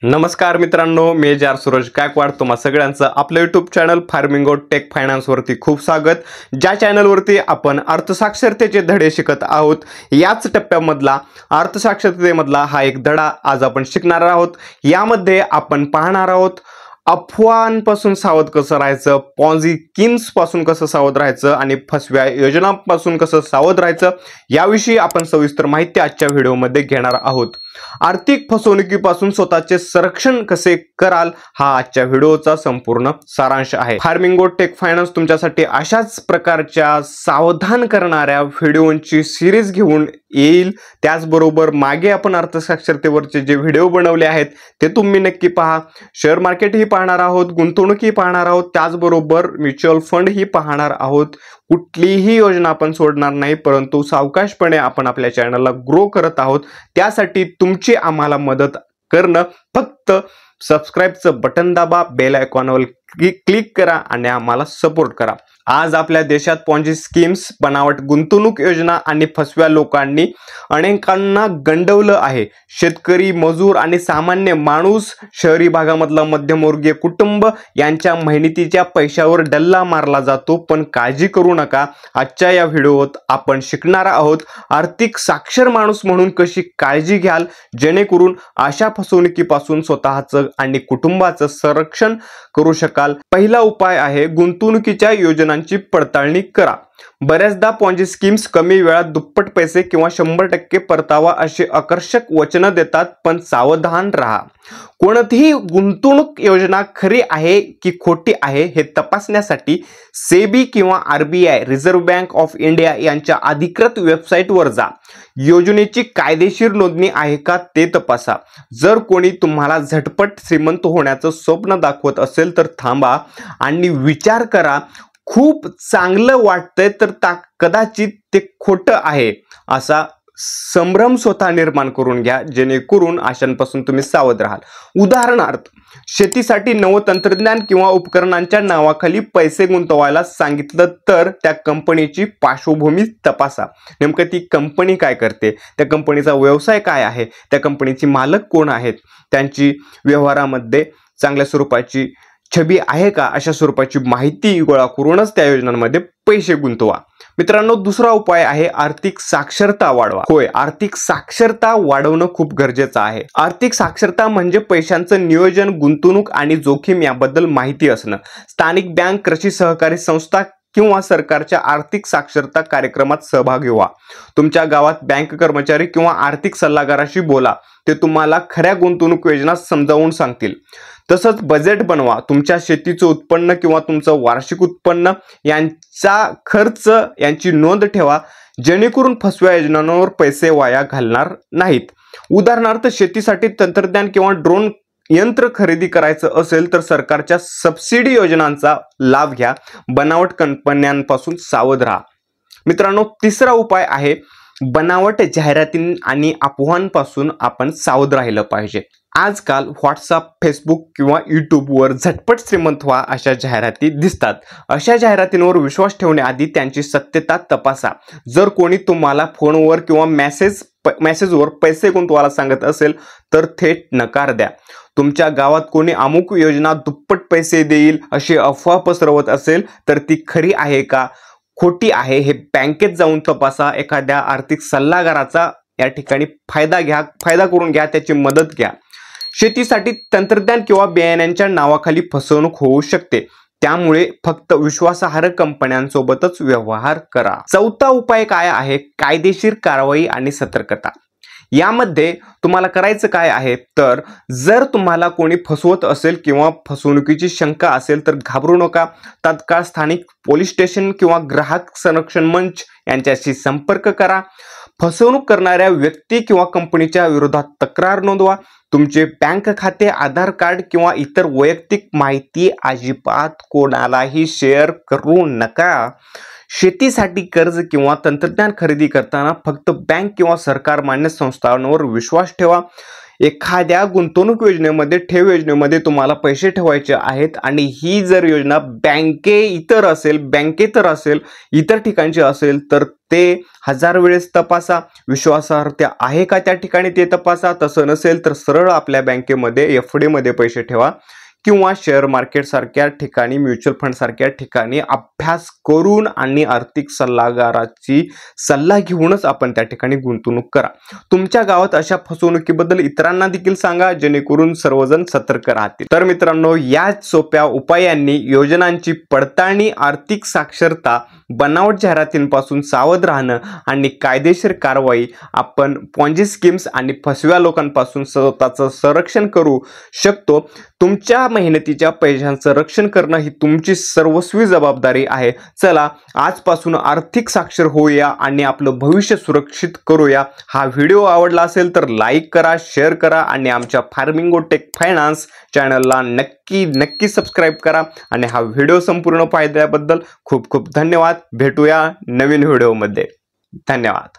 नमस्कार मित्रांनो, मी जार सूरज गायकवाड तुम्हा सगळ्यांचं आपलं YouTube channel farming tech finance वरती खूप स्वागत। ज्या चॅनल वरती आपण अर्थसाक्षरतेचे धडे शिकत आहोत, याच टप्प्यामधला अर्थसाक्षरतेमधला हा एक धडा आज आपण शिकणार आहोत। यामध्ये आपण पाहणार आहोत अफवांपासून सावध कसं राहायचं, पॉन्झी स्कीम्स पासून कसं सावध राहायचं आणि फसव्या योजनांपासून कसं सावध राहायचं, याविषयी आपण सविस्तर माहिती आजच्या व्हिडिओमध्ये घेणार आहोत। आर्थिक फसवणुकीपासून स्वतःचे संरक्षण कसे कराल, हा आजच्या व्हिडिओचा संपूर्ण सारांश आहे। फार्मिंग टेक फायनान्स तुमच्यासाठी अशाच प्रकारच्या सावधान करणाऱ्या व्हिडिओंची सिरीज घेऊन येईल। त्याचबरोबर मागे आपण अर्थसाक्षरतेवरचे जे व्हिडिओ बनवले आहेत ते तुम्ही नक्की पहा। शेअर मार्केट ही पाहणार आहोत, गुंतवणूक ही पाहणार आहोत, त्याचबरोबर म्युच्युअल फंड ही पाहणार आहोत। कुठलीही योजना आपण सोडणार नाही, परंतु सावकाशपणे आपण आपल्या चॅनलला ग्रो करत आहोत। त्यासाठी तुमची आम्हाला मदत करणं फक्त सबस्क्राइबचं बटन दाबा, बेल आयकॉनवर क्लिक करा आणि आम्हाला सपोर्ट करा। आज आपल्या देशात पॉन्झी स्कीम्स, बनावट गुंतवणूक योजना आणि फसव्या लोकांनी अनेकांना गंडवलं आहे। शेतकरी, मजूर आणि सामान्य माणूस, शहरी भागामधला मध्यमवर्गीय कुटुंब यांच्या मेहनतीच्या पैशावर डल्ला मारला जातो। पण काळजी करू नका, आजच्या या व्हिडिओत आपण शिकणार आहोत आर्थिक साक्षर माणूस म्हणून कशी काळजी घ्याल, जेणेकरून अशा फसवणुकीपासून स्वतःचं आणि कुटुंबाचं संरक्षण करू शकाल। पहिला उपाय आहे गुंतवणुकीच्या योजनांची पडताळणी करा। बऱ्याचदा पॉन्झी स्कीम्स कमी वेळात दुप्पट पैसे किंवा 100% परतावा असे आकर्षक वचन देतात, पण सावधान राहा। कोणतीही गुंतवणूक योजना खरी आहे की खोटी आहे हे तपासण्यासाठी सेबी किंवा RBI reserve bank of India यांच्या अधिकृत वेबसाईटवर जा। योजनेची कायदेशीर नोंदणी आहे का ते तपासा। जर कोणी तुम्हाला झटपट श्रीमंत होण्याचं स्वप्न दाखवत असेल तर थांबा आणि विचार करा, खूप चांगलं वाटतंय तर कदाचित ते खोटं आहे असा संभ्रम स्वतः निर्माण करून घ्या, जेणेकरून आशांपासून तुम्ही सावध राहाल। उदाहरणार्थ, शेतीसाठी नवं तंत्रज्ञान किंवा उपकरणांच्या नावाखाली पैसे गुंतवायला सांगितलं तर त्या कंपनीची पार्श्वभूमी तपासा। नेमकं ती कंपनी काय करते, त्या कंपनीचा व्यवसाय काय आहे, त्या कंपनीचे मालक कोण आहेत, त्यांची व्यवहारामध्ये चांगल्या स्वरूपाची छबी आहे का, अशा स्वरूपाची माहिती गोळा करूनच त्या योजनांमध्ये पैसे गुंतवा। मित्रांनो, दुसरा उपाय आहे आर्थिक साक्षरता वाढवा। होय, आर्थिक साक्षरता वाढवणं खूप गरजेचं आहे। आर्थिक साक्षरता म्हणजे पैशांचं नियोजन, गुंतवणूक आणि जोखीम याबद्दल माहिती असणं। स्थानिक बँक, कृषी सहकारी संस्था किंवा सरकारच्या आर्थिक साक्षरता कार्यक्रमात सहभागी व्हा। तुमच्या गावात बँक कर्मचारी किंवा आर्थिक सल्लागाराशी बोला, ते तुम्हाला खऱ्या गुंतवणूक योजना समजावून सांगतील। तसंच बजेट बनवा। तुमच्या शेतीचं उत्पन्न किंवा तुमचं वार्षिक उत्पन्न यांचा खर्च यांची नोंद ठेवा, जेणेकरून फसव्या योजनांवर पैसे वाया घालणार नाहीत। उदाहरणार्थ, शेतीसाठी तंत्रज्ञान किंवा ड्रोन यंत्र खरेदी करायचं असेल तर सरकारच्या सबसिडी योजनांचा लाभ घ्या। बनावट कंपन्यांपासून सावध राहा। मित्रांनो, तिसरा उपाय आहे बनावट जाहिराती आणि अफवांपासून आपण सावध राहिलं पाहिजे। आजकाल व्हॉट्सअप, फेसबुक किंवा यूट्यूबवर झटपट श्रीमंत व्हा अशा जाहिराती दिसतात। अशा जाहिरातींवर विश्वास ठेवण्याआधी त्यांची सत्यता तपासा। जर कोणी तुम्हाला फोनवर किंवा मेसेजवर पैसे गुंतवायला सांगत असेल तर थेट नकार द्या। तुमच्या गावात कोणी अमुक योजना दुप्पट पैसे देईल अशी अफवा पसरवत असेल तर ती खरी आहे का, खोटी आहे हे बँकेत जाऊन तपासा। एखाद्या आर्थिक सल्लागाराचा या ठिकाणी फायदा करून घ्या, त्याची मदत घ्या। शेतीसाठी तंत्रज्ञान किंवा बियाण्यांच्या नावाखाली फसवणूक होऊ शकते, त्यामुळे फक्त विश्वासार्ह कंपन्यांसोबतच व्यवहार करा। चौथा उपाय काय आहे, कायदेशीर कारवाई आणि सतर्कता। यामध्ये तुम्हाला करायचं काय आहे तर जर तुम्हाला कोणी फसवत असेल किंवा फसवणुकीची शंका असेल तर घाबरू नका। तात्काळ स्थानिक पोलीस स्टेशन किंवा ग्राहक संरक्षण मंच यांच्याशी संपर्क करा। फसवणूक करणाऱ्या व्यक्ती किंवा कंपनीच्या विरोधात तक्रार नोंदवा। तुमचे बँक खाते, आधार कार्ड किंवा इतर वैयक्तिक माहिती अजिबात कोणालाही शेअर करू नका। शेतीसाठी कर्ज किंवा तंत्रज्ञान खरेदी करताना फक्त बँक किंवा सरकार मान्य संस्थांवर विश्वास ठेवा। एखाद्या गुंतवणूक योजनेमध्ये, ठेव योजनेमध्ये तुम्हाला पैसे ठेवायचे आहेत आणि ही जर योजना बँकेतर असेल, इतर ठिकाणची असेल, तर ते 1000 वेळेस तपासा. विश्वासार्हता आहे का त्या ठिकाणी ते तपासा. तसं नसेल तर सरळ आपल्या बँकेमध्ये एफडी मध्ये पैसे ठेवा किंवा शेअर मार्केट सारख्या ठिकाणी, म्युच्युअल फंड सारख्या ठिकाणी अभ्यास करून आणि आर्थिक सल्लागाराची सल्ला घेऊनच आपण त्या ठिकाणी गुंतवणूक करा. तुमच्या गावात अशा फसवणुकीबद्दल इतरांना देखील सांगा, जेणेकरून सर्वजण सतर्क राहतील. तर मित्रांनो, या सोप्या उपायांनी योजनांची पडताळणी, आर्थिक साक्षरता, बनावट जाहिरातींपासून सावध राहणं आणि कायदेशीर कारवाई, आपण पॉन्जी स्कीम्स आणि फसव्या लोकांपासून स्वतःचं संरक्षण करू शकतो. तुमच्या मेहनतीच्या पैशांचं रक्षण करणं ही तुमची सर्वस्वी जबाबदारी आहे. चला आजपासून आर्थिक साक्षर होऊया आणि आपलं भविष्य सुरक्षित करूया. हा व्हिडिओ आवडला असेल तर लाईक करा, शेअर करा आणि आमच्या फार्मिंगो टेक फायनान्स चॅनलला नक्की सबस्क्राईब करा. आणि हा व्हिडिओ संपूर्ण पाहिल्याबद्दल खूप खूप धन्यवाद. भेटूया नवीन व्हिडिओमध्ये. धन्यवाद.